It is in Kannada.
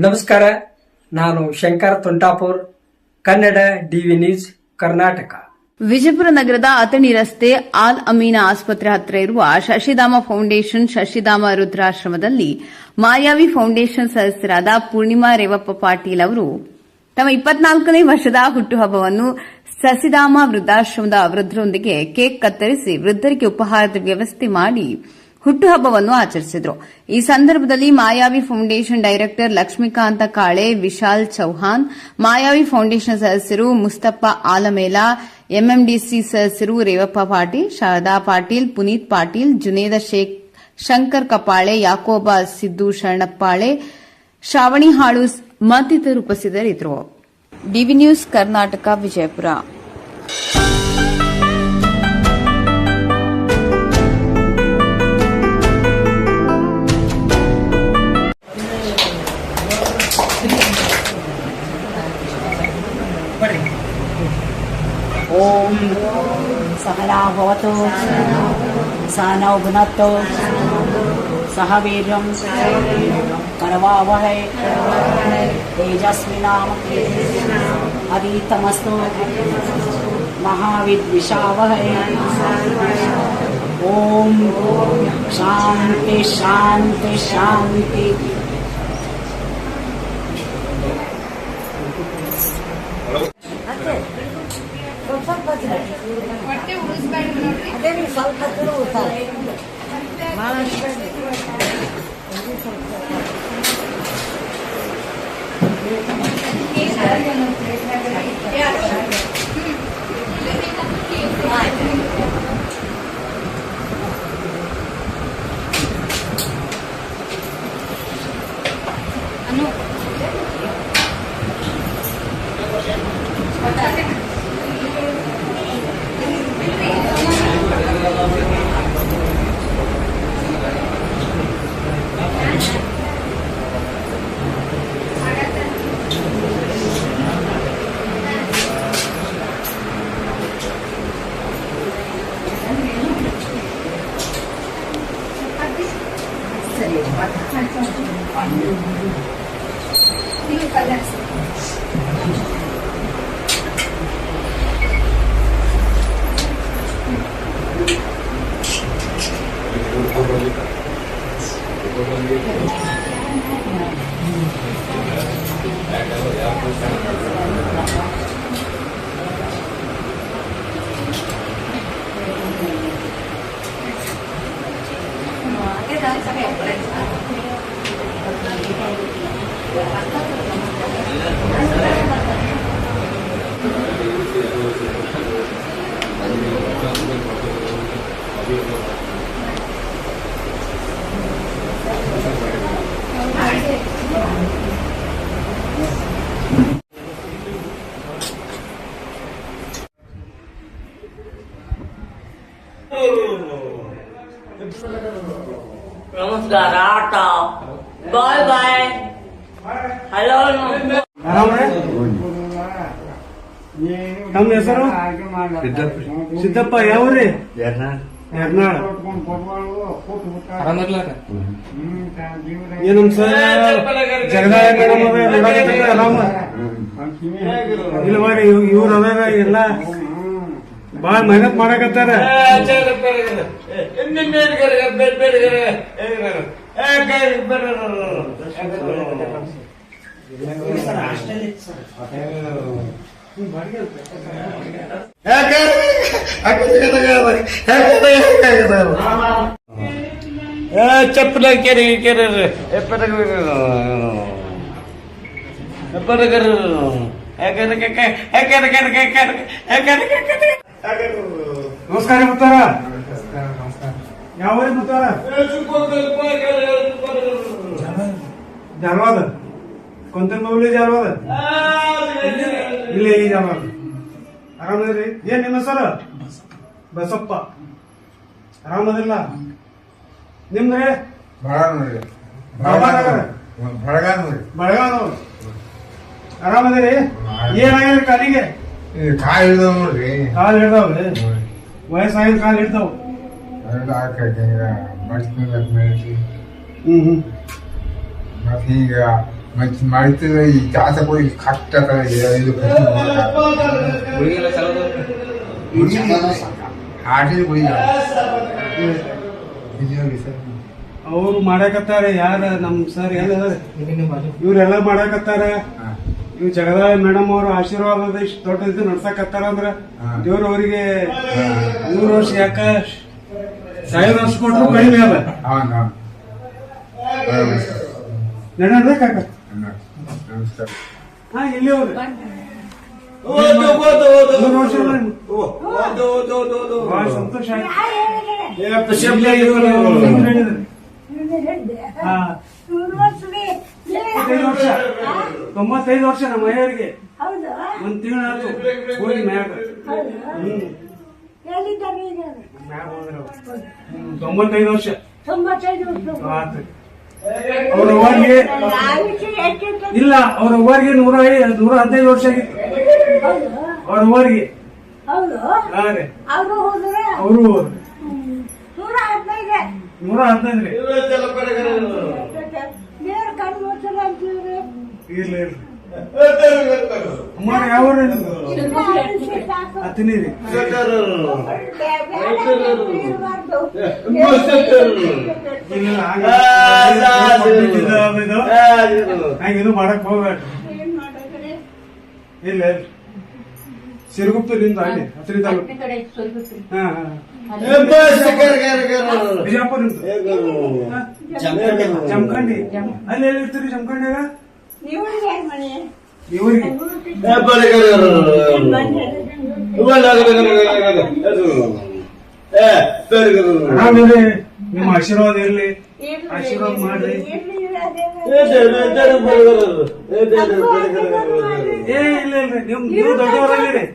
ನಮಸ್ಕಾರ, ನಾನು ಶಂಕರ್ ತೊಂಟಾಪುರ್, ಕನ್ನಡ ಡಿವಿ ನ್ಯೂಸ್, ಕರ್ನಾಟಕ. ವಿಜಯಪುರ ನಗರದ ಅಥಣಿ ರಸ್ತೆ ಆಲ್ ಅಮೀನಾ ಆಸ್ಪತ್ರೆ ಹತ್ತಿರ ಇರುವ ಶಶಿಧಾಮ ಫೌಂಡೇಶನ್ ಶಶಿಧಾಮ ರುದ್ರಾಶ್ರಮದಲ್ಲಿ ಮಾಯಾವಿ ಫೌಂಡೇಶನ್ ಸದಸ್ಯರಾದ ಪೂರ್ಣಿಮಾ ರೇವಪ್ಪ ಪಾಟೀಲ್ ಅವರು ತಮ್ಮ 24ನೇ ವರ್ಷದ ಹುಟ್ಟುಹಬ್ಬವನ್ನು ಶಶಿಧಾಮ ವೃದ್ಧಾಶ್ರಮದ ವೃದ್ಧರೊಂದಿಗೆ ಕೇಕ್ ಕತ್ತರಿಸಿ ವೃದ್ಧರಿಗೆ ಉಪಹಾರದ ವ್ಯವಸ್ಥೆ ಮಾಡಿ ಹುಟ್ಟುಹಬ್ಬವನ್ನು ಆಚರಿಸಿದರು. ಈ ಸಂದರ್ಭದಲ್ಲಿ Mayavi foundation director Lakshmikanta Kale, Vishal Chauhan, Mayavi foundation ಸದಸ್ಯರು ಮುಸ್ತಫಾ ಆಲಮೇಲ, ಎಂಎಂಡಿಸಿ ಸದಸ್ಯರು ರೇವಪ್ಪ ಪಾಟೀಲ್, ಶಾರದಾ ಪಾಟೀಲ್, ಪುನೀತ್ ಪಾಟೀಲ್, ಜುನೇದ ಶೇಖ್, ಶಂಕರ್ ಕಪಾಳೆ, ಯಾಕೋಬ ಸಿದ್ದು ಶರಣಪ್ಪಾಳೆ, ಶ್ರಾವಣಿ ಹಾಳು ಮತ್ತಿತರರು ಉಪಸ್ಥಿತರಿದ್ದರು. DV news Karnataka, Vijayapura. ओम सहना भवतु सहनौ भुनक्तु सह वीर्यं करवावहै तेजस्विनामस्तु महाविद्विषावहै. ओम शांति शांति शांति. ಅದೇ ಸ್ವಲ್ಪ ತಿರುಗುತ್ತಾರೆ. नमस्कार. आटा बाय बाय. ಹಲೋ. ತಮ್ಮ ಹೆಸರು? ಸಿದ್ದಪ್ಪ. ಯಾವ್ರಿ? ಯರ್ನಾಳ್. ಏನಮ್ ಸರ್ ಜಗದಾಯ ಮೇಡಮ್ ಆರಾಮ ಇಲ್ಲ ಮಾಡಿ ಇವ್ರ ಅದಾಗ ಎಲ್ಲ ಬಾಳ ಮೆಹನತ್ ಮಾಡಕತ್ತಾರ. ಚಪ್ಪಲ ಕೆರೆ ನಮಸ್ಕಾರ ಮುತ್ತಾರ. ಯಾವ ಮುತ್ತಾರ? ಜಾಲ್ವಾದ ಕೊಂತನ್ ಮೌಲಿ ಜಾಲ್ವಾದ ಇಲ್ಲ ಈ ಜಾಲ್ವಾದ. ಆರಾಮದ್ರಿ? ಏನ್ ನಿಮ್ಮ ಸರ್? ಬಸಪ್ಪ. ಆರಾಮದಿಲ್ಲ? ನಿಮ್ದ್ರಿ? ಬೆಳಗಾನವ್ರು. ಆರಾಮದಿರಿ? ಏನಾಗ್ಯದ್ರಿ ಕಾಲಿಗೆ? ಕಾಲ್ ಹಿಡ್ದಾವ್ ನೋಡ್ರಿ. ಕಾಲ್ ಹಿಡ್ದಾವ್ರಿ? ವಯಸ್ಸಾಗಿನ ಕಾಲ್ ಹಿಡ್ದಾವ್. ಮತ್ತೀಗ ಮತ್ತೆ ಮಾಡ್ತಿದ್ರೆ ಈ ಚಾಸ ಹೋಗಿ ಕಷ್ಟ ಇದು ಹಾಟಿಗೆ ಹೋಗಿ ಅವ್ರು ಮಾಡಕತ್ತಾರೆ ಯಾರ ನಮ್ ಸರ್ ಎಲ್ಲ ಇವ್ರೆಲ್ಲ ಮಾಡಕತ್ತಾರ. ಇವ್ ಜಗದಾಳ ಮೇಡಮ್ ಅವ್ರ ಆಶೀರ್ವಾದ ಇಷ್ಟು ದೊಡ್ಡದು ನಡ್ಸಕತ್ತಾರ ಅಂದ್ರ ದೇವ್ರ ಅವ್ರಿಗೆ 100 ವರ್ಷ ಯಾಕ 1000 ವರ್ಷ ಕೊಟ್ಟರು ಕಡಿಮೆ ಅದ. ನಡ ಕಾಕ ನಮಸ್ಕಾರ. ಹಾ ಇಲ್ಲಿ ಅವ್ರು 100 ವರ್ಷ ಬಹಳ ಸಂತೋಷ ಆಯ್ತು. ಹಾ 95 ವರ್ಷ ನಮ್ಮ ಮನೆಯವರಿಗೆ ಒಂದ್ ತಿಂಗಳ ಆಯ್ತು ಹೋಗಿ ಮ್ಯಾಗ. ಮ್ಯಾಗ ಹೋದ್ರ 95 ವರ್ಷ ಆತು. ಅವ್ರ ಅವ್ವರಿಗೆ ಇಲ್ಲ, ಅವ್ರ ಅವ್ವರಿಗೆ 115 ವರ್ಷ ಆಗಿತ್ತು ಅವ್ರ ಅವ್ವರಿಗೆ. ಹಾ ರೀ ಅವರು ಹೋದ್ರು 115 ರೀ. ಇರ್ಲಿ ಅಮ್ಮ ಯಾವ ಹತ್ತಿನಿ ರೀ. ಹಂಗಿದು ಮಾಡಕ್ ಹೋಗ್ಬೇಡ. ಇಲ್ಲ ಸಿರುಗುಪ್ತದಿಂದ ಅಲ್ಲಿ ಹತ್ತಿರ ತಾಲೂಕು. ಹಾ ಬಿಜಾಪುರ ಜಮಖಂಡಿ. ಅಲ್ಲಿ ಎಲ್ಲಿ ಇರ್ತೀರಿ ಜಮಖಂಡಿಯಾಗ? ಇವರಿಗೆ ಆಮೇಲೆ ನಿಮ್ಮ ಆಶೀರ್ವಾದ ಇರ್ಲಿ, ಆಶೀರ್ವಾದ ಮಾಡ್ರಿ. ಏ ಇಲ್ಲ ಇಲ್ರಿ, ನೀವು ದೊಡ್ಡವರಾಗಿರಿ.